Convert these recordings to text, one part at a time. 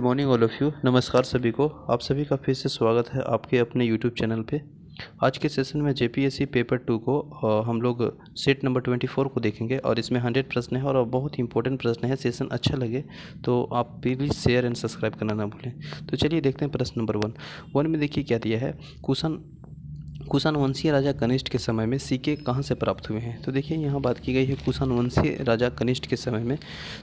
Morning all of you. नमस्कार सभी को। आप सभी का फिर से स्वागत है आपके अपने यूट्यूब चैनल पे। आज के सेशन में जेपीएससी पेपर 2 को हम लोग सेट नंबर 24 को देखेंगे और इसमें 100 प्रश्न है और बहुत ही इंपॉर्टेंट प्रश्न है। सेशन अच्छा लगे तो आप प्लीज़ शेयर एंड सब्सक्राइब करना ना भूलें। तो चलिए देखते हैं प्रश्न नंबर 1 में देखिए क्या दिया है। कुषाण वंशीय राजा कनिष्ठ के समय में सिक्के कहाँ से प्राप्त हुए हैं। तो देखिए यहाँ बात की गई है कुषाण वंशीय राजा कनिष्ठ के समय में।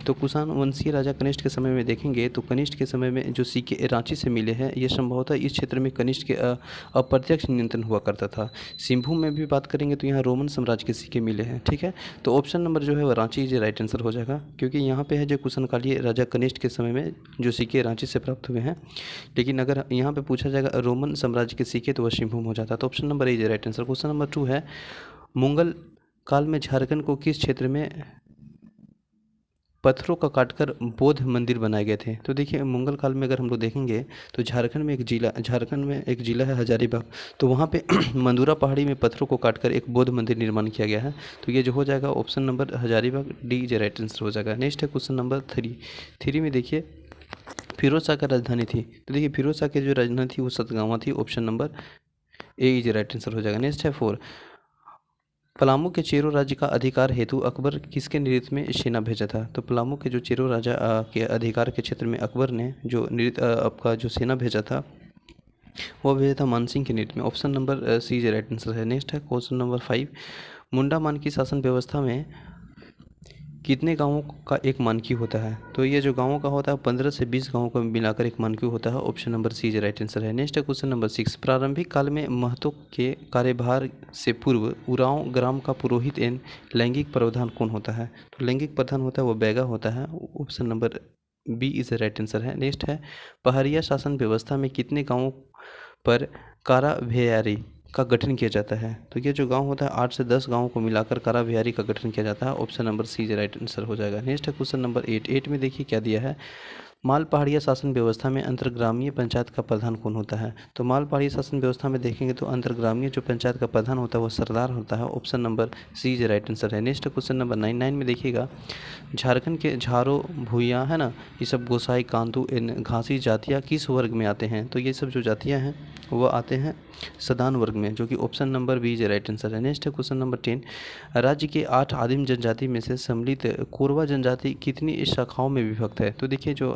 तो कुषाण वंशीय राजा कनिष्ठ के समय में देखेंगे तो कनिष्ठ के समय में जो सिक्के रांची से मिले हैं ये संभवतः इस क्षेत्र में कनिष्ठ के अप्रत्यक्ष नियंत्रण हुआ करता था। सिंहभूम में भी बात करेंगे तो यहाँ रोमन साम्राज्य के सिक्के मिले हैं। ठीक है, तो ऑप्शन नंबर जो है वो रांची इज राइट आंसर हो जाएगा, क्योंकि यहाँ पे है जो कुषाणकालीय राजा कनिष्ठ के समय में जो सिक्के रांची से प्राप्त हुए हैं। लेकिन अगर यहाँ पे पूछा जाएगा रोमन साम्राज्य के सिक्के तो वह सिंहभूम हो जाता है। तो option number A is right answer. Question number 2 है मुगल काल में झारखंड को किस क्षेत्र में पत्थरों का काटकर बौद्ध मंदिर बनाए गए थे। तो देखिए मुगल काल में अगर हम लोग देखेंगे तो झारखंड में एक जिला है हजारीबाग। तो वहाँ पे मंदुरा पहाड़ी में पत्थरों को काटकर एक बौद्ध मंदिर निर्माण किया गया है। तो ये जो हो जाएगा ऑप्शन नंबर हजारीबाग डी जो राइट आंसर हो जाएगा। नेक्स्ट है क्वेश्चन नंबर 3 में देखिए फिरोज शाह का राजधानी थी। तो देखिए फिरोज शाह की जो राजधानी थी वो सतगावा थी। Option number A is right answer हो जाएगा। नेक्स्ट है 4 पलामू के चेरो राज्य का अधिकार हेतु अकबर किसके नेतृत्व में सेना भेजा था। तो पलामू के जो चेरो राजा के अधिकार के क्षेत्र में अकबर ने जो आपका जो सेना भेजा था वो भेजा था मानसिंह के नेतृत्व में। Option number C is right answer है। नेक्स्ट है क्वेश्चन नंबर 5 मुंडा मान की शासन व्यवस्था में कितने गांवों का एक मानकी होता है। तो ये जो गांवों का होता है 15 से 20 गांवों को मिलाकर एक मानकी होता है। Option number C is right answer है। नेक्स्ट है क्वेश्चन नंबर 6 प्रारंभिक काल में महतो के कार्यभार से पूर्व उरांव ग्राम का पुरोहित एवं लैंगिक प्रधान कौन होता है। तो लैंगिक प्रधान होता है वो बैगा होता है। Option number B is right answer है। नेक्स्ट है पहाड़िया शासन व्यवस्था में कितने गाँवों पर कारा भेयारी का गठन किया जाता है। तो ये जो गांव होता है 8 से 10 गांवों को मिलाकर कारा बिहारी का गठन किया जाता है। Option number C right answer हो जाएगा। नेक्स्ट है क्वेश्चन नंबर 8 में देखिए क्या दिया है माल पहाड़िया शासन व्यवस्था में अंतर्ग्रामीय पंचायत का प्रधान कौन होता है। तो माल पहाड़िया शासन व्यवस्था में देखेंगे तो अंतर्ग्रामीय जो पंचायत का प्रधान होता है वो सरदार होता है। Option number C is right answer है। नेक्स्ट क्वेश्चन नंबर 9 में देखिएगा झारखंड के झारो भूया है ना ये सब गोसाई कांदू इन घासी जातियाँ किस वर्ग में आते हैं। तो ये सब जो जातियाँ हैं वो आते हैं सदान वर्ग में, जो कि option number B is right answer है। नेक्स्ट है क्वेश्चन नंबर 10 राज्य के 8 आदिम जनजाति में से सम्मिलित कोरवा जनजाति कितनी शाखाओं में विभक्त है। तो देखिए जो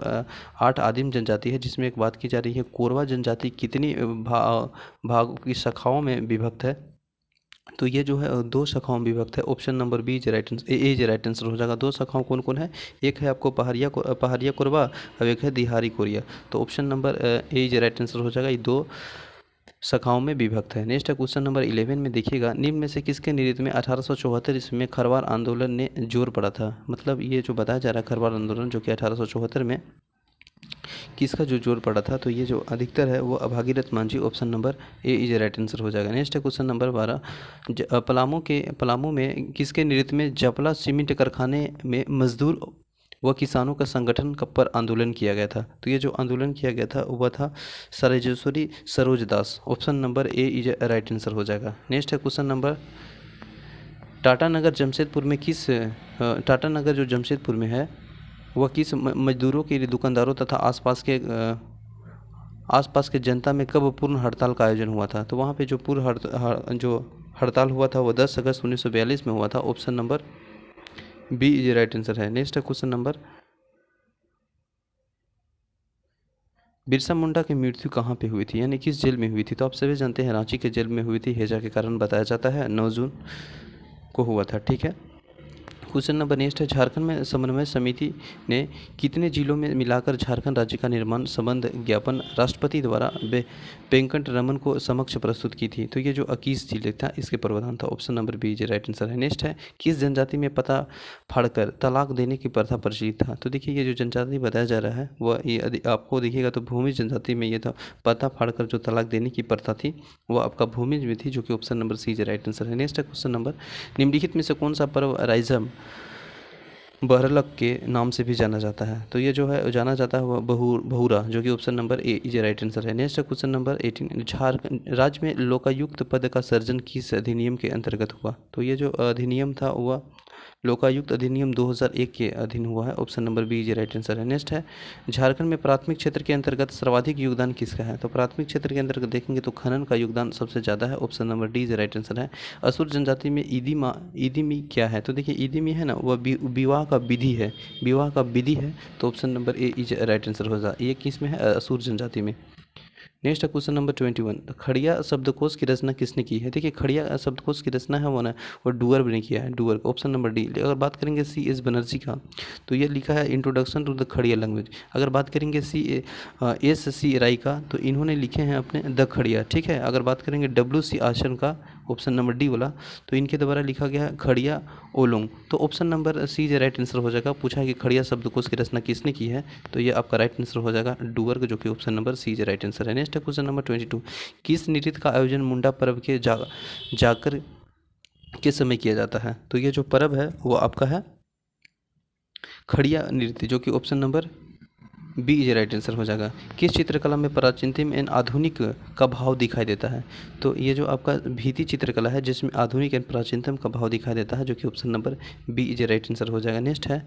8 आदिम जनजाति है जिसमें एक बात की जा रही है कोरवा जनजाति कितनी भाग की शाखाओं में विभक्त है। तो ये जो है 2 शाखाओं में विभक्त है। Option number B is right answer A is right answer हो जाएगा। 2 शाखाओं कौन कौन है, एक है आपको पहाड़िया कोरवा और एक है दिहारी कोरिया। तो option number A is right answer हो जाएगा। ये 2 शाखाओं में विभक्त है। नेक्स्ट है क्वेश्चन नंबर 11 में देखिएगा निम्न में से किसके नेतृत्व में 1874 ईस्वी में खरवार आंदोलन ने जोर पड़ा था। मतलब ये जो बताया जा रहा है खरवार आंदोलन जो कि 1874 में किसका जो जोर पड़ा था। तो ये जो अधिकतर है वो Bhagirath Manjhi. Option number A is right answer हो जाएगा। नेक्स्ट है क्वेश्चन नंबर 12 पलामू में किसके नेतृत्व में जपला सीमेंट कारखाने में मजदूर व किसानों का संगठन पर आंदोलन किया गया था। तो ये जो आंदोलन किया गया था वह था Sarojeshwari Saroj Das. Option number A is right answer हो जाएगा। नेक्स्ट है क्वेश्चन नंबर टाटा नगर जो जमशेदपुर में है वह किस मजदूरों के लिए दुकानदारों तथा आसपास के जनता में कब पूर्ण हड़ताल का आयोजन हुआ था। तो वहाँ पे जो हड़ताल हुआ था वो 10 अगस्त 1942 में हुआ था। Option number B is right answer है। नेक्स्ट है क्वेश्चन नंबर बिरसा मुंडा की मृत्यु कहाँ पे हुई थी, यानी किस जेल में हुई थी। तो आप सभी जानते हैं रांची के जेल में हुई थी। हैजा के कारण बताया जाता है 9 जून को हुआ था। ठीक है, क्वेश्चन नंबर नेक्स्ट है झारखंड में समन्वय समिति ने कितने जिलों में मिलाकर झारखंड राज्य का निर्माण संबंध ज्ञापन राष्ट्रपति द्वारा वेंकट रमन को समक्ष प्रस्तुत की थी। तो ये जो 21 जिले था इसके प्रावधान था। Option number B is right answer है। नेक्स्ट है किस जनजाति में पता फाड़कर तलाक देने की प्रथा प्रचलित था। तो देखिए ये जो जनजाति बताया जा रहा है वह ये आपको देखिएगा तो भूमि जनजाति में ये था पता फाड़कर जो तलाक देने की प्रथा थी वह आपका भूमि में थी, जो कि option number C is right answer है। नेक्स्ट है क्वेश्चन नंबर निम्नलिखित में से कौन सा पर्व राइजम बहरलक के नाम से भी जाना जाता है। तो ये जो है जाना जाता है वह बहुरा, जो कि option number A is right answer है। नेक्स्ट है क्वेश्चन नंबर 18, झारखंड राज्य में लोकायुक्त पद का सृजन किस अधिनियम के अंतर्गत हुआ? तो ये जो अधिनियम था वह लोकायुक्त अधिनियम 2001 के अधीन हुआ है। Option number B is right answer है। नेक्स्ट है झारखंड में प्राथमिक क्षेत्र के अंतर्गत सर्वाधिक योगदान किसका है? तो प्राथमिक क्षेत्र के अंतर्गत देखेंगे तो खनन का योगदान सबसे ज़्यादा है। Option number D is right answer है। असुर जनजाति में ईदिमी क्या है? तो देखिए ईदिमी है ना, वह विवाह का विधि है, विवाह का विधि है। तो option number A is right answer होगा। ये किस में है? असुर जनजाति में। नेक्स्ट है क्वेश्चन नंबर 21, खड़िया शब्दकोश की रचना किसने की है? देखिए खड़िया शब्दकोश की रचना है वो डुअर ने किया है, डुअर। Option number D. अगर बात करेंगे सी एस बनर्जी का, तो ये लिखा है introduction to the Kharia language. अगर बात करेंगे एस सी राय का, तो इन्होंने लिखे हैं अपने द खड़िया, ठीक है। अगर बात करेंगे डब्ल्यू सी आसन का, ऑप्शन नंबर डी वाला, तो इनके द्वारा लिखा गया है खड़िया ओलोंग। तो ऑप्शन नंबर सी जो राइट आंसर हो जाएगा। पूछा है कि खड़िया शब्दकोश की रचना किसने की है, तो ये आपका राइट आंसर हो जाएगा डुअर, जो कि ऑप्शन नंबर सी जो राइट आंसर है। नेक्स्ट है क्वेश्चन नंबर 22, किस नृत्य का आयोजन मुंडा पर्व के जाकर के समय किया जाता है? तो ये जो पर्व है वो आपका है खड़िया नृत्य, जो कि option number B is right answer हो जाएगा। किस चित्रकला में प्राचीनतम एंड आधुनिक का भाव दिखाई देता है? तो ये जो आपका भित्ति चित्रकला है जिसमें आधुनिक एंड प्राचीनतम का भाव दिखाई देता है, जो कि option number B is right answer हो जाएगा। नेक्स्ट है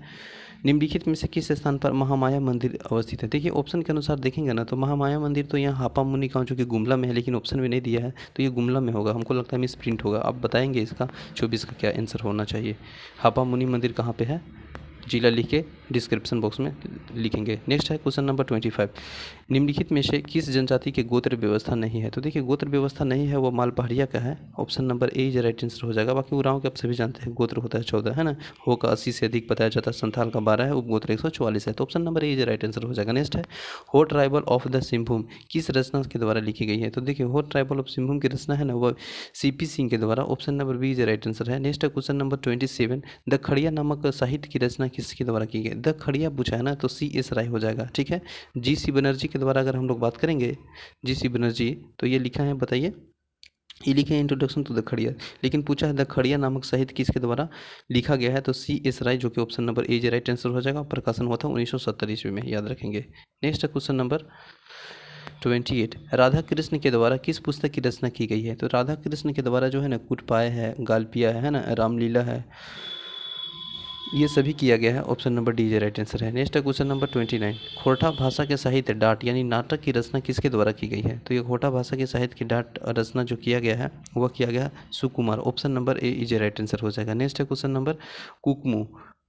निम्नलिखित में से किस स्थान पर महामाया मंदिर अवस्थित है? देखिए ऑप्शन के अनुसार देखेंगे ना, तो महामाया मंदिर तो यहाँ हापा मुनि गाँव, जो कि गुमला में है, लेकिन ऑप्शन में नहीं दिया है, तो ये गुमला में होगा। हमको लगता है मिस प्रिंट होगा। आप बताएंगे इसका 24 का क्या आंसर होना चाहिए? हापा मुनि मंदिर कहाँ पे है? जिला लिख के डिस्क्रिप्शन बॉक्स में लिखेंगे। नेक्स्ट है क्वेश्चन नंबर 25, निम्नलिखित में से किस जनजाति के गोत्र व्यवस्था नहीं है? तो देखिए गोत्र व्यवस्था नहीं है वो माल पहाड़िया का है। Option number A is right answer हो जाएगा। बाकी उरांव के आप सभी जानते हैं गोत्र होता है 14, है ना। हो का 80 से अधिक बताया जाता है, संथाल का 12 है, उपगोत्र 144 है। तो option number A is right answer हो जाएगा। नेक्स्ट है हो ट्राइबल ऑफ द सिंहभूम किस रचना के द्वारा लिखी गई है? तो देखिए हो ट्राइबल ऑफ सिंहभूम की रचना है ना वो सीपी सिंह के द्वारा। Option number B is right answer है। नेक्स्ट है क्वेश्चन नंबर 27, द खड़िया नामक साहित्य की रचना किसके द्वारा की गई? द खड़िया पूछा है ना, तो सी एस राय हो जाएगा, ठीक है। जी सी बनर्जी के द्वारा अगर हम लोग बात करेंगे, जी सी बनर्जी, तो ये लिखा है, बताइए, ये लिखे हैं इंट्रोडक्शन टू द खड़िया, लेकिन पूछा है द खड़िया नामक साहित्य किसके द्वारा लिखा गया है? तो सी एस राय, जो कि ऑप्शन नंबर ए राइट आंसर हो जाएगा। प्रकाशन हुआ था 1970 ईस्वी में, याद रखेंगे। Next question number 28, Radha Krishna के द्वारा किस पुस्तक की रचना की गई है? तो राधा कृष्ण के द्वारा जो है ना कुटपाय है, गालपिया है ना, रामलीला है, ये सभी किया गया है। Option number D right answer है। नेक्स्ट है क्वेश्चन नंबर 29, खोरठा भाषा के साहित्य डाट यानी नाटक की रचना किसके द्वारा की गई है? तो ये खोरठा भाषा के साहित्य की डाट रचना जो किया गया है वह किया गया Sukumar. Option number A is right answer हो जाएगा। नेक्स्ट है क्वेश्चन नंबर कुकमू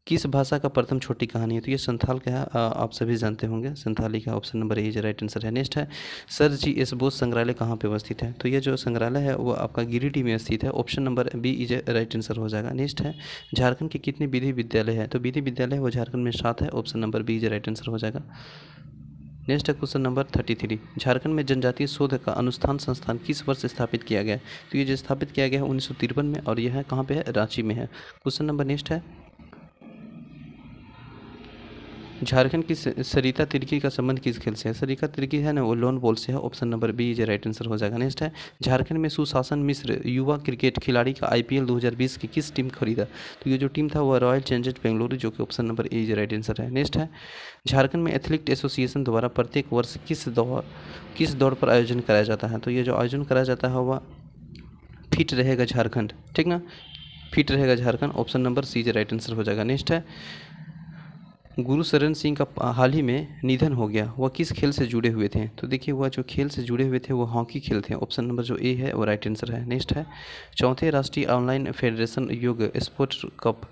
किस भाषा का प्रथम छोटी कहानी है? तो ये संथाल का है, आप सभी जानते होंगे, संथाली का। Option number A is right answer है। नेक्स्ट है सर जी एस बोस संग्रहालय कहाँ पे अवस्थित है? तो ये जो संग्रहालय है वो आपका गिरिडीह में स्थित है। Option number B is right answer हो जाएगा। नेक्स्ट है झारखंड के कितने विधि विद्यालय है? तो विधि विद्यालय वो झारखंड में 7 है। Option number B is right answer हो जाएगा। नेक्स्ट है क्वेश्चन नंबर 33, झारखंड में जनजातीय शोध का अनुष्ठान संस्थान किस वर्ष स्थापित किया गया? तो ये जो स्थापित किया गया है 1953 में, और यह है कहाँ पे है? रांची में है। क्वेश्चन नंबर नेक्स्ट है झारखंड की सरिता तिर्की का संबंध किस खेल से है? सरिता तिर्की है ना वो लोन बॉल से है। Option number B is right answer हो जाएगा। नेक्स्ट है झारखंड में सुशासन मिश्र युवा क्रिकेट खिलाड़ी का आईपीएल 2020 की किस टीम खरीदा? तो ये जो टीम था वो रॉयल चैलेंजर्स बेंगलुरु, जो कि option number A is right answer है। नेक्स्ट है झारखंड में एथलीट एसोसिएशन द्वारा प्रत्येक वर्ष किस दौड़ पर आयोजन कराया जाता है? तो ये जो आयोजन कराया जाता है वह फिट रहेगा झारखंड, ठीक ना, फिट रहेगा Jharkhand. Option number C is right answer हो जाएगा। नेक्स्ट है गुरुशरण सिंह का हाल ही में निधन हो गया, वह किस खेल से जुड़े हुए थे? तो देखिए वह जो खेल से जुड़े हुए थे वो हॉकी खेल थे। ऑप्शन नंबर जो ए है वो राइट आंसर है। नेक्स्ट है चौथे राष्ट्रीय ऑनलाइन फेडरेशन योग स्पोर्ट्स कप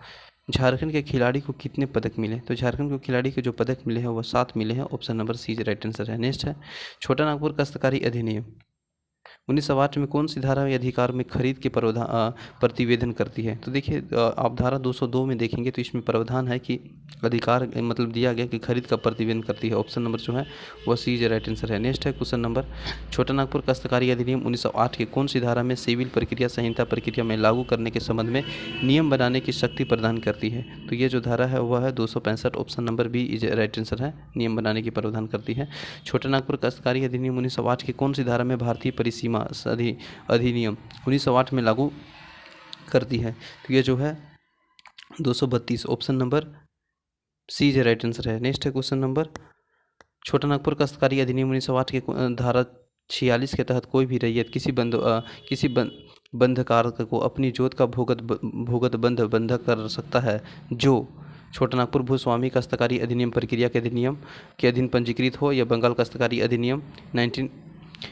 झारखंड के खिलाड़ी को कितने पदक मिले? तो झारखंड को खिलाड़ी के जो पदक मिले हैं वो 7 मिले हैं। Option number C right answer है। नेक्स्ट है छोटा नागपुर काश्तकारी अधिनियम 1908 में कौन सी धारा या अधिकार में खरीद के प्रतिवेदन करती है? तो देखिए आप धारा 202 में देखेंगे तो इसमें प्रावधान है कि अधिकार मतलब दिया गया कि खरीद का प्रतिवेदन करती है। ऑप्शन नंबर जो है वह सी इज राइट आंसर है। नेक्स्ट है क्वेश्चन नंबर छोटा नागपुर काश्तकारी अधिनियम 1908 के कौन सी धारा में सिविल प्रक्रिया संहिता प्रक्रिया में लागू करने के संबंध में नियम बनाने की शक्ति प्रदान करती है? तो ये जो धारा है वह है 265। Option number B is right answer है, नियम बनाने की प्रावधान करती है। छोटा नागपुर काश्तकारी अधिनियम 1908 की कौन सी धारा में भारतीय परिसीमा अधिनियम 1908 में लागू करती है? तो ये जो है 232। Option number C is right answer है। नेक्स्ट है क्वेश्चन नंबर, छोटा नागपुर काश्तकारी अधिनियम 1908 के धारा 46 के तहत कोई भी रैयत किसी बंधकार को अपनी जोत का भूगत बंधक कर सकता है जो छोटा नागपुर भूस्वामी काश्तकारी अधिनियम प्रक्रिया के अधिनियम के अधीन पंजीकृत हो, या बंगाल काश्तकारी अधिनियम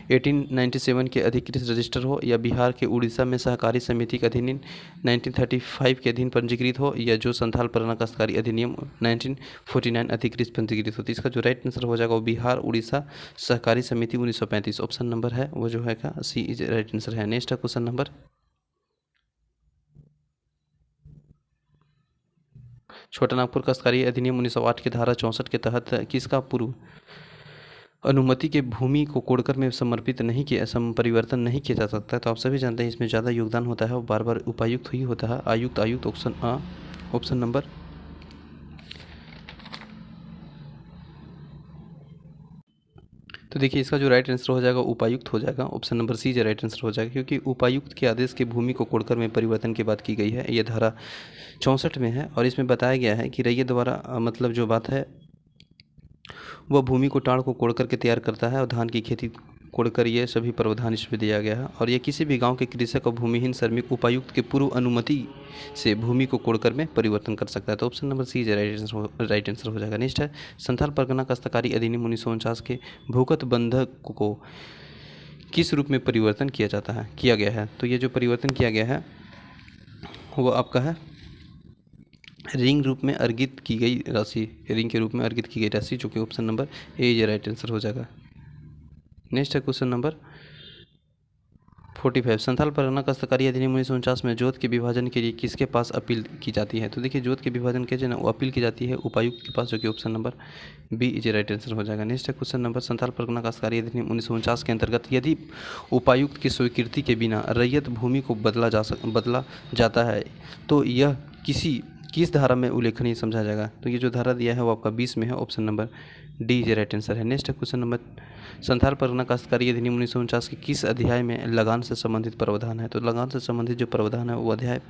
1897 के अधिकृत रजिस्टर हो, या बिहार के उड़ीसा में सहकारी समिति के अधिनियम 1935 के अधीन पंजीकृत हो, या जो संथाल परगना काश्तकारी अधिनियम 1949 अधिकृत पंजीकृत हो। तो इसका जो राइट आंसर हो जाएगा वो बिहार उड़ीसा सहकारी समिति 1935 ऑप्शन नंबर है वो जो है का सी इज राइट आंसर है। नेक्स्ट है क्वेश्चन नंबर, छोटा नागपुर काश्तकारी अधिनियम 1908 के धारा 64 के तहत किसका पूर्व अनुमति के भूमि को कोड़कर में समर्पित नहीं किया परिवर्तन नहीं किया जा सकता है। तो आप सभी जानते हैं इसमें ज़्यादा योगदान होता है और बार बार उपायुक्त ही होता है, आयुक्त ऑप्शन आ, ऑप्शन नंबर तो देखिए इसका जो राइट आंसर हो जाएगा उपायुक्त हो जाएगा, ऑप्शन नंबर सी जो राइट आंसर हो जाएगा, क्योंकि उपायुक्त के आदेश की भूमि को कोड़कर में परिवर्तन की बात की गई है। ये धारा 64 में है और इसमें बताया गया है कि रैयत द्वारा मतलब जो बात है वह भूमि को टाड़ को कोड़ करके तैयार करता है और धान की खेती कोड़कर ये सभी प्रावधान इसमें दिया गया है। और ये किसी भी गांव के कृषक और भूमिहीन श्रमिक उपायुक्त के पूर्व अनुमति से भूमि को कोड़कर में परिवर्तन कर सकता है। तो option number C right answer हो जाएगा। नेक्स्ट है, संथाल परगना काश्तकारी अधिनियम 1949 के भूगत बंधक को किस रूप में परिवर्तन किया गया है। तो ये जो परिवर्तन किया गया है वो आपका है रिंग रूप में अर्गित की गई राशि, रिंग के रूप में अर्गित की गई राशि, जो कि ऑप्शन नंबर ए ये राइट आंसर हो जाएगा। नेक्स्ट है क्वेश्चन नंबर 45, संथाल परगना काश्तकारी अधिनियम 1949 में जोत के विभाजन के लिए किसके पास अपील की जाती है। तो देखिए जोत के विभाजन के जो ना वो अपील की जाती है उपायुक्त के पास, जो कि option number B is right answer हो जाएगा। नेक्स्ट है क्वेश्चन नंबर, संथाल परगना काश्तकारी अधिनियम 1949 के अंतर्गत यदि उपायुक्त की स्वीकृति के बिना रैयत भूमि को बदला जाता है तो यह किस धारा में उल्लेखनीय समझा जाएगा। तो ये जो धारा दिया है वो आपका 20 में है, option number D is right answer है। नेक्स्ट है क्वेश्चन नंबर, संथाल परगना काश्तकारी अधिनियम 1949 के किस अध्याय में लगान से संबंधित प्रावधान है। तो लगान से संबंधित जो प्रावधान है वो अध्याय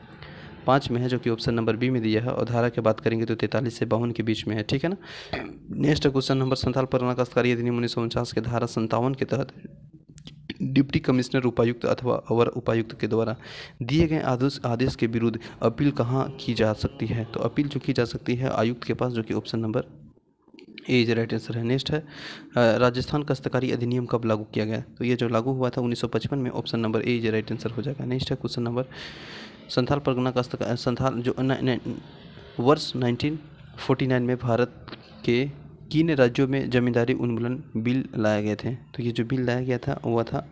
5 में है, जो कि ऑप्शन नंबर बी में दिया है। और धारा की बात करेंगे तो 43 से 52 के बीच में है, ठीक है ना। नेक्स्ट है क्वेश्चन नंबर, संथाल परगना काश्तकारी अधिनियम 1949 के धारा 57 के तहत डिप्टी कमिश्नर उपायुक्त अथवा अवर उपायुक्त के द्वारा दिए गए आदेश के विरुद्ध अपील कहाँ की जा सकती है। तो अपील जो की जा सकती है आयुक्त के पास, जो कि option number A is right answer है। नेक्स्ट है, राजस्थान काश्तकारी अधिनियम कब लागू किया गया। तो ये जो लागू हुआ था 1955 में, option number A is right answer हो जाएगा। नेक्स्ट है क्वेश्चन नंबर, संथाल परगना संथाल जो वर्ष 1949 में भारत के किन राज्यों में जमींदारी उन्मूलन बिल लाए गए थे। तो ये जो बिल लाया गया था वह था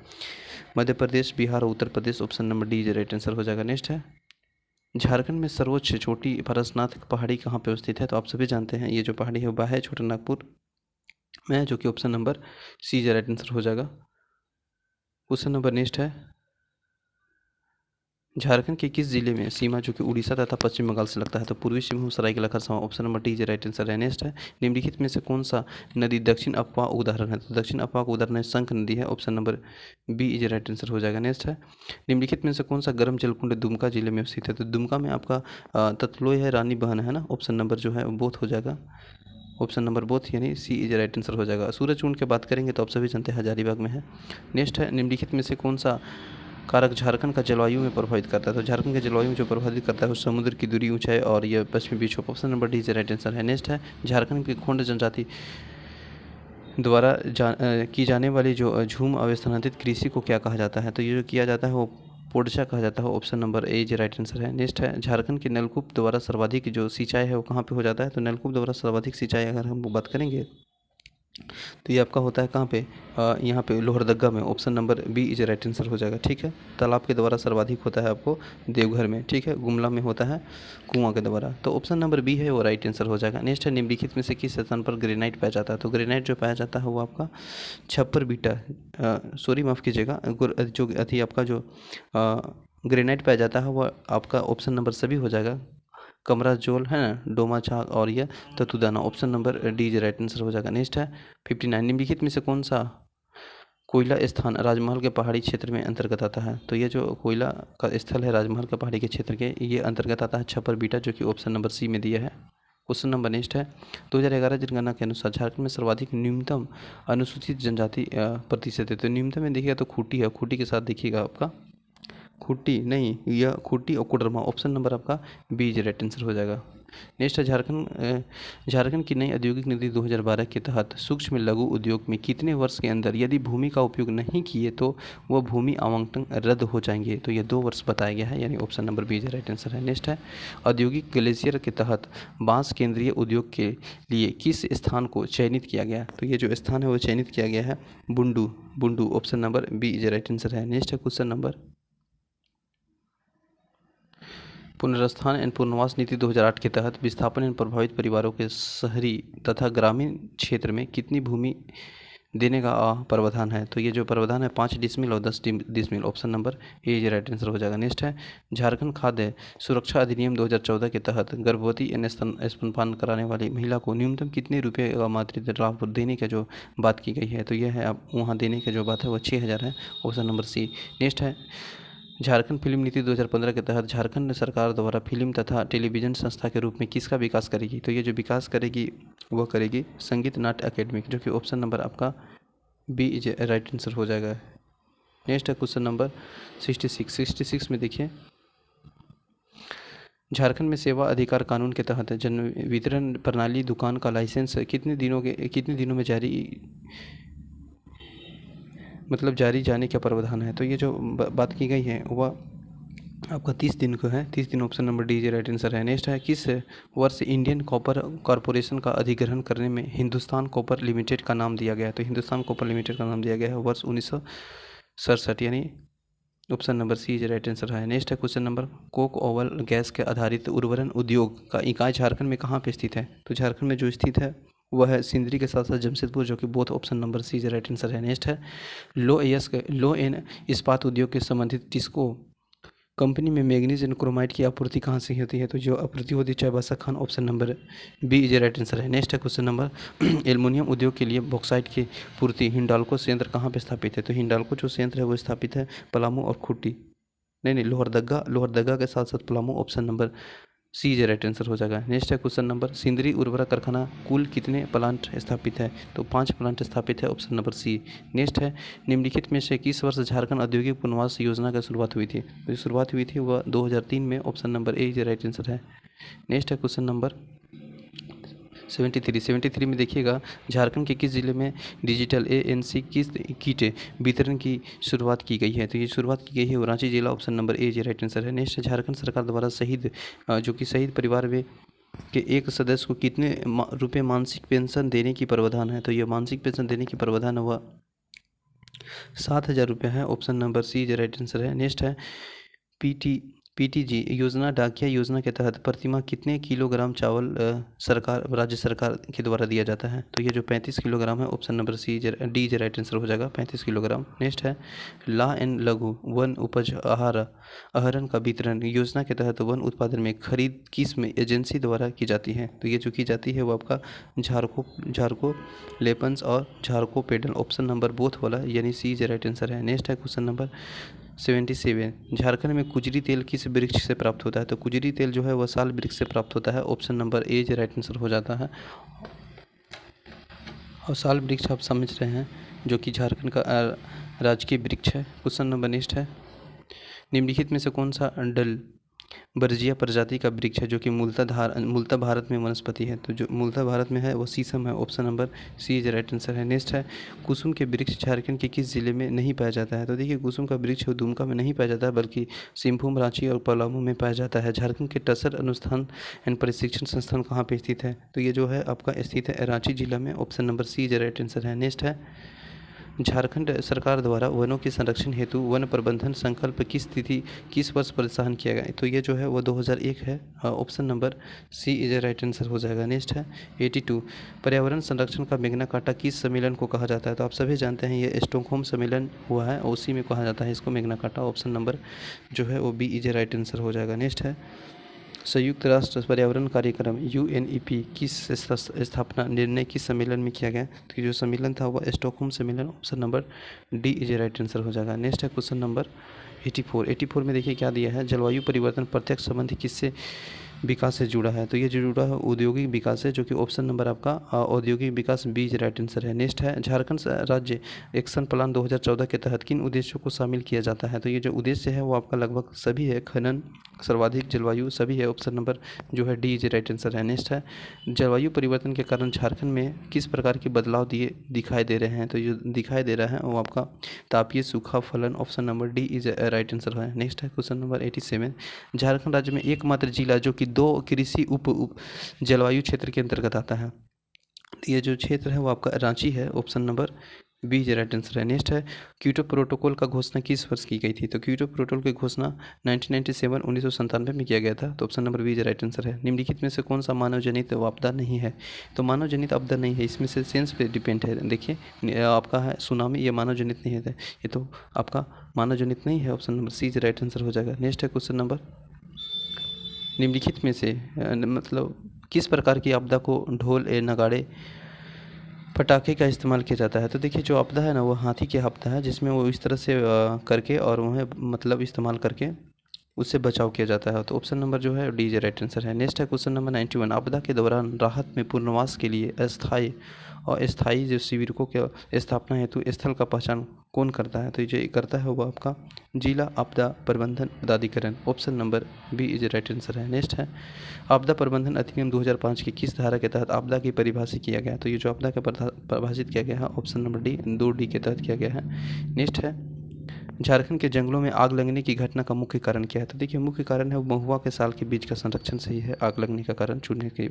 मध्य प्रदेश, बिहार और Uttar Pradesh, option number D is right answer हो जाएगा। नेक्स्ट है, झारखंड में सर्वोच्च चोटी पारसनाथ पहाड़ी कहाँ पे स्थित है। तो आप सभी जानते हैं ये जो पहाड़ी है वह है छोटा नागपुर में, जो कि option number C is right answer हो जाएगा। क्वेश्चन नंबर नेक्स्ट है, झारखंड के किस जिले में सीमा जो कि उड़ीसा तथा पश्चिम बंगाल से लगता है। तो Purbi Singhbhum, Seraikela Kharsawan, option number D is right answer है। नेक्स्ट है, निम्नलिखित में से कौन सा नदी दक्षिण अफवाह उदाहरण है। तो दक्षिण अफवाह का उदाहरण है शंख नदी है, option number B is right answer हो जाएगा। नेक्स्ट है, निम्नलिखित में से कौन सा गर्म जलकुंड दुमका जिले में स्थित है। तो दुमका में आपका ततलोय है, रानी बहन है ना, ऑप्शन नंबर जो है बोथ हो जाएगा, ऑप्शन नंबर बोथ यानी सी इज राइट आंसर हो जाएगा। सूरजकुंड की बात करेंगे तो आप सभी जानते हैं हजारीबाग में है। नेक्स्ट है, निम्नलिखित में से कौन सा कारक झारखंड का जलवायु में प्रभावित करता है। तो झारखंड के जलवायु में जो प्रभावित करता है वो समुद्र की दूरी, ऊंचाई और यह पश्चिमी विक्षोभ, option number D is right answer है। नेक्स्ट है, झारखंड की खोंड जनजाति द्वारा की जाने वाली जो झूम अवस्थानांतरित कृषि को क्या कहा जाता है। तो ये जो किया जाता है वो पोडचा कहा जाता है, option number A is right answer है। नेक्स्ट है, झारखंड के नलकूप द्वारा सर्वाधिक जो सिंचाई है वो कहाँ पे हो जाता है। तो नलकूप द्वारा सर्वाधिक सिंचाई अगर हम बात करेंगे तो ये आपका होता है कहाँ पे, यहाँ पे लोहरदगा में, option number B is right answer हो जाएगा। ठीक है, तालाब के द्वारा सर्वाधिक होता है आपको देवघर में, ठीक है, गुमला में होता है कुआं के द्वारा। तो ऑप्शन नंबर बी है वो राइट आंसर हो जाएगा। नेक्स्ट है, निम्नलिखित में से किस स्थान पर ग्रेनाइट पाया जाता है। तो ग्रेनाइट जो पाया जाता है वो आपका छप्पर बीटा, सॉरी माफ़ कीजिएगा, जो अति आपका जो ग्रेनाइट पाया जाता है वो आपका ऑप्शन नंबर सभी हो जाएगा, कमरा जोल है ना, डोमा छाग और यह ततुदाना, option number D is right answer हो जाएगा। नेक्स्ट है 59, निम्नलिखित में से कौन सा कोयला स्थान राजमहल के पहाड़ी क्षेत्र में अंतर्गत आता है। तो ये जो कोयला का स्थल है राजमहल के पहाड़ी के क्षेत्र के, ये अंतर्गत आता है छप्पर बीटा, जो कि ऑप्शन नंबर सी में दिया है, क्वेश्चन नंबर नेक्स्ट है 2011 जनगणना के अनुसार झारखंड में सर्वाधिक न्यूनतम अनुसूचित जनजाति प्रतिशत है। तो न्यूनतम में देखिएगा तो खूंटी है, खूंटी के साथ देखिएगा आपका खूंटी नहीं, यह खूंटी और कोडरमा। ऑप्शन नंबर आपका बी इज राइट आंसर हो जाएगा। नेक्स्ट है झारखंड की नई औद्योगिक नीति 2012 के तहत सूक्ष्म लघु उद्योग में कितने वर्ष के अंदर यदि भूमि का उपयोग नहीं किए तो वह भूमि आवंटन रद्द हो जाएंगे। तो ये 2 वर्ष बताया गया है, यानी option number B is right answer है। नेक्स्ट है औद्योगिक ग्लेशियर के तहत बांस केंद्रीय उद्योग के लिए किस स्थान को चयनित किया गया। तो ये जो स्थान है वो चयनित किया गया है Bundu. Option number B is right answer है। नेक्स्ट है क्वेश्चन नंबर पुनर्स्थान एवं पुनर्वास नीति 2008 के तहत विस्थापन एवं प्रभावित परिवारों के शहरी तथा ग्रामीण क्षेत्र में कितनी भूमि देने का प्रावधान है। तो ये जो प्रावधान है 5 डिसमिल और 10 decimal. Option number A is right answer हो जाएगा। नेक्स्ट है झारखंड खाद्य सुरक्षा अधिनियम 2014 के तहत गर्भवती एवं स्तनपान कराने वाली महिला को न्यूनतम कितने रुपये का मातृत्व लाभ देने का जो बात की गई है। तो यह है अब वहाँ देने का जो बात है वो 6,000 है। ऑप्शन नंबर सी। नेक्स्ट है झारखंड फिल्म नीति 2015 के तहत झारखंड सरकार द्वारा फिल्म तथा टेलीविजन संस्था के रूप में किसका विकास करेगी। तो ये जो विकास करेगी वह करेगी संगीत नाट्य अकेडमी, जो कि ऑप्शन नंबर आपका बी इज राइट आंसर हो जाएगा। नेक्स्ट है क्वेश्चन नंबर 66 में देखिए झारखंड में सेवा अधिकार कानून के तहत जन वितरण प्रणाली दुकान का लाइसेंस कितने दिनों में जारी जाने का प्रावधान है। तो ये जो बात की गई है वह आपका 30 दिन को है। 30 दिन option number D is right answer है। नेक्स्ट है किस वर्ष इंडियन कॉपर कॉरपोरेशन का अधिग्रहण करने में हिंदुस्तान कॉपर लिमिटेड का नाम दिया गया। तो हिंदुस्तान कॉपर लिमिटेड का नाम दिया गया है वर्ष 1967, यानी option number C is right answer है। नेक्स्ट है question number coke oven gas के आधारित उर्वरन उद्योग का इकाई झारखंड में कहाँ पे स्थित है। तो झारखंड में जो स्थित है वह है सिंदरी के साथ साथ जमशेदपुर, जो कि both option number C is right answer है। नेक्स्ट है लो एन इस्पात उद्योग के संबंधित टिस्को कंपनी में मैग्नीज एंड क्रोमाइट की आपूर्ति कहाँ से होती है। तो जो आपूर्ति होती है चाईबासा खान। Option number B is right answer है। नेक्स्ट है क्वेश्चन नंबर एल्युमिनियम उद्योग के लिए बॉक्साइट की पूर्ति हिंडाल्को संयंत्र कहाँ पे स्थापित है। तो हिंडाल्को जो संयंत्र है वो स्थापित है पलामू और खूंटी नहीं लोहरदगा के साथ साथ Palamu. Option number C is right answer हो जाएगा। नेक्स्ट है क्वेश्चन नंबर सिंदरी उर्वरक कारखाना कुल कितने प्लांट स्थापित है। तो 5 प्लांट स्थापित है। ऑप्शन नंबर सी। नेक्स्ट है निम्नलिखित में से किस वर्ष झारखंड औद्योगिक पुनर्वास योजना की शुरुआत हुई थी। तो शुरुआत हुई थी वह 2003 में। Option number A is right answer है। नेक्स्ट है क्वेश्चन नंबर 73 में देखिएगा झारखंड के किस जिले में डिजिटल ANC किस किट वितरण की शुरुआत की गई है। तो ये शुरुआत की गई है रांची जिला। Option number A is right answer है। नेक्स्ट झारखंड सरकार द्वारा शहीद परिवार में के एक सदस्य को कितने रुपये मासिक पेंशन देने की प्रावधान है। तो ये मासिक पेंशन देने की प्रावधान हुआ 7,000 रुपये है। Option number C is right answer है। नेक्स्ट है PTG योजना डाकिया योजना के तहत प्रतिमाह कितने किलोग्राम चावल राज्य सरकार के द्वारा दिया जाता है। तो ये जो 35 किलोग्राम है। Option number D is right answer हो जाएगा 35 किलोग्राम। नेक्स्ट है ला एंड लघु वन उपज आहरण का वितरण योजना के तहत वन उत्पादन में खरीद किस में एजेंसी द्वारा की जाती है। तो ये जो की जाती है वो आपका झारको लेपन्स और झारको पेडल। ऑप्शन नंबर बोथ वाला यानी सी इज राइट आंसर है। नेक्स्ट है क्वेश्चन नंबर 77 झारखंड में कुजरी तेल किस वृक्ष से प्राप्त होता है। तो कुजरी तेल जो है वह साल वृक्ष से प्राप्त होता है। Option number A is right answer हो जाता है। और साल वृक्ष आप समझ रहे हैं जो कि झारखंड का राजकीय वृक्ष है। क्वेश्चन नंबर नेक्स्ट है निम्नलिखित में से कौन सा डल बर्जिया प्रजाति का वृक्ष है जो कि मूलतः भारत में वनस्पति है। तो जो मूलतः भारत में है वो शीशम है। Option number C is right answer है। नेक्स्ट है कुसुम के वृक्ष झारखंड के किस जिले में नहीं पाया जाता है। तो देखिए कुसुम का वृक्ष दुमका में नहीं पाया जाता है बल्कि सिंहभूम रांची और पलामू में पाया जाता है। झारखंड के टसर अनुष्ठान एंड प्रशिक्षण संस्थान कहाँ पे स्थित है। तो ये जो है आपका स्थित है रांची जिला में। Option number C is right answer है। नेक्स्ट है झारखंड सरकार द्वारा वनों के संरक्षण हेतु वन प्रबंधन संकल्प किस वर्ष प्रोत्साहन किया गया। तो ये जो है वो 2001 है। Option number C is right answer हो जाएगा। नेक्स्ट है 82 पर्यावरण संरक्षण का मैग्ना कार्टा किस सम्मेलन को कहा जाता है। तो आप सभी जानते हैं ये स्टॉकहोम सम्मेलन हुआ है और उसी में कहा जाता है इसको मैग्ना कार्टा। ऑप्शन नंबर जो है वो बी इज राइट आंसर हो जाएगा। नेक्स्ट है संयुक्त राष्ट्र पर्यावरण कार्यक्रम UNEP की स्थापना निर्णय किस सम्मेलन में किया गया। तो जो सम्मेलन था वह स्टॉकहोम सम्मेलन। Option number D is right answer हो जाएगा। नेक्स्ट है क्वेश्चन नंबर 84 में देखिए क्या दिया है जलवायु परिवर्तन प्रत्यक्ष संबंधी किससे विकास से जुड़ा है, तो ये जो जुड़ा है औद्योगिक विकास से, जो कि ऑप्शन नंबर आपका औद्योगिक विकास बी इज राइट आंसर है। नेक्स्ट है झारखंड राज्य एक्शन प्लान 2014 के तहत किन उद्देश्यों को शामिल किया जाता है, तो ये जो उद्देश्य है वो आपका लगभग सभी है, खनन, सर्वाधिक जलवायु, सभी है। ऑप्शन नंबर जो है डी इज राइट आंसर है। नेक्स्ट है जलवायु परिवर्तन के कारण झारखंड में किस प्रकार के बदलाव दिखाई दे रहे हैं, तो जो दिखाई दे रहा है वो आपका तापीय सूखा फलन, option number D is right answer है। नेक्स्ट है क्वेश्चन नंबर 87, झारखंड राज्य में एकमात्र जिला जो कि 2 कृषि उप जलवायु क्षेत्र के अंतर्गत आता है, ये जो क्षेत्र है वो आपका रांची है, option number B is right answer है। नेक्स्ट है क्योटो प्रोटोकॉल का घोषणा किस वर्ष की गई थी, तो क्योटो प्रोटोकॉल की घोषणा 1997 में किया गया था, तो option number B is right answer है। निम्नलिखित में से कौन सा मानव जनित आपदा नहीं है, तो मानव जनित आपदा नहीं है, इसमें से सेंस पे डिपेंड है। देखिए आपका है सुनामी, ये मानव जनित नहीं है, ये तो आपका मानव जनित नहीं है, option number C is right answer हो जाएगा। नेक्स्ट है क्वेश्चन नंबर निम्नलिखित में से मतलब किस प्रकार की आपदा को ढोल नगाड़े पटाखे का इस्तेमाल किया जाता है, तो देखिए जो आपदा है ना वो हाथी की आपदा है, जिसमें वो इस तरह से करके और वह मतलब इस्तेमाल करके उससे बचाव किया जाता है, तो ऑप्शन नंबर जो है डी इज राइट आंसर है। नेक्स्ट है क्वेश्चन नंबर 91, आपदा के दौरान राहत में पुनर्वास के लिए अस्थायी और स्थायी जो शिविरों की स्थापना हेतु स्थल का पहचान कौन करता है, तो ये करता है वो आपका जिला आपदा प्रबंधन पदाधिकारी, option number B is right answer है। नेक्स्ट है आपदा प्रबंधन अधिनियम 2005 की किस धारा के तहत आपदा की परिभाषित किया गया है, तो ये जो आपदा का परिभाषित किया गया है ऑप्शन नंबर डी 2D के तहत किया गया है। नेक्स्ट है झारखंड के जंगलों में आग लगने की घटना का मुख्य कारण क्या है, तो देखिए मुख्य कारण है महुआ के साल के बीज का संरक्षण सही है आग लगने का कारण चुनने के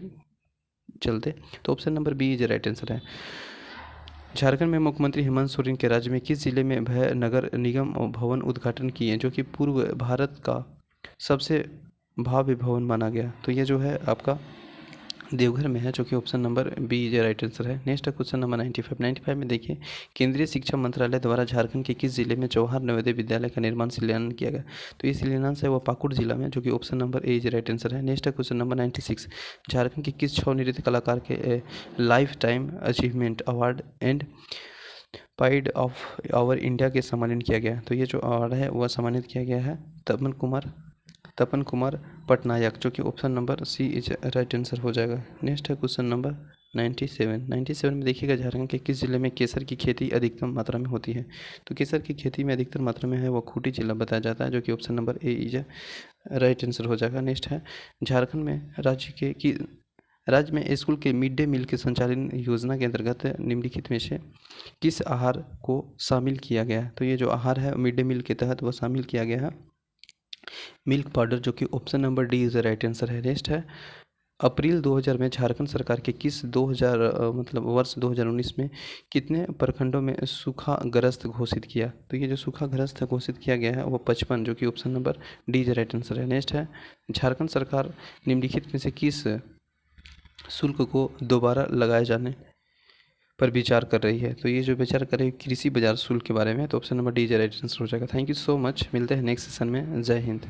चलते, तो option number B is right answer है। झारखंड में मुख्यमंत्री हेमंत सोरेन के राज्य में किस जिले में भय नगर निगम भवन उद्घाटन किए, जो कि पूर्व भारत का सबसे भव्य भवन माना गया, तो ये जो है आपका देवघर में है, जो कि option number B is right answer है। नेक्स्ट है क्वेश्चन नंबर 95 में देखिए केंद्रीय शिक्षा मंत्रालय द्वारा झारखंड के किस जिले में जवाहर नवोदय विद्यालय का निर्माण शिलान्यास किया गया, तो ये शिलान्यास है वो पाकुड़ जिला में, जो कि option number A is right answer है। नेक्स्ट है क्वेश्चन नंबर 96, झारखंड के किस 6 नृत्य कलाकार के life time achievement award and pride of our India के सम्मानित किया गया, तो ये जो अवार्ड है वह सम्मानित किया गया है तपन कुमार पटनायक, जो कि option number C is right answer हो जाएगा। नेक्स्ट है क्वेश्चन नंबर 97 में देखिएगा झारखंड के किस जिले में केसर की खेती अधिकतम मात्रा में होती है, तो केसर की खेती में अधिकतर मात्रा में है वो खूंटी जिला बताया जाता है, जो कि option number A is right answer हो जाएगा। नेक्स्ट है झारखंड में राज्य में स्कूल के मिड डे मील के संचालन योजना के अंतर्गत निम्नलिखित में से किस आहार को शामिल किया गया है, तो ये जो आहार है मिड डे मील के तहत वो शामिल किया गया है मिल्क पाउडर, जो कि option number D is right answer है। नेक्स्ट है अप्रैल 2000 में झारखंड सरकार के किस 2000 मतलब वर्ष 2019 में कितने प्रखंडों में सूखाग्रस्त घोषित किया, तो ये जो सूखाग्रस्त घोषित किया गया है वो 55, जो कि option number D is right answer है। नेक्स्ट है झारखंड सरकार निम्नलिखित में से किस शुल्क को दोबारा लगाए जाने पर विचार कर रही है, तो ये जो विचार कर रही है कृषि बाजार शुल्क के बारे में, तो option number D is right answer हो जाएगा। थैंक यू सो मच, मिलते हैं नेक्स्ट सेशन में, जय हिंद।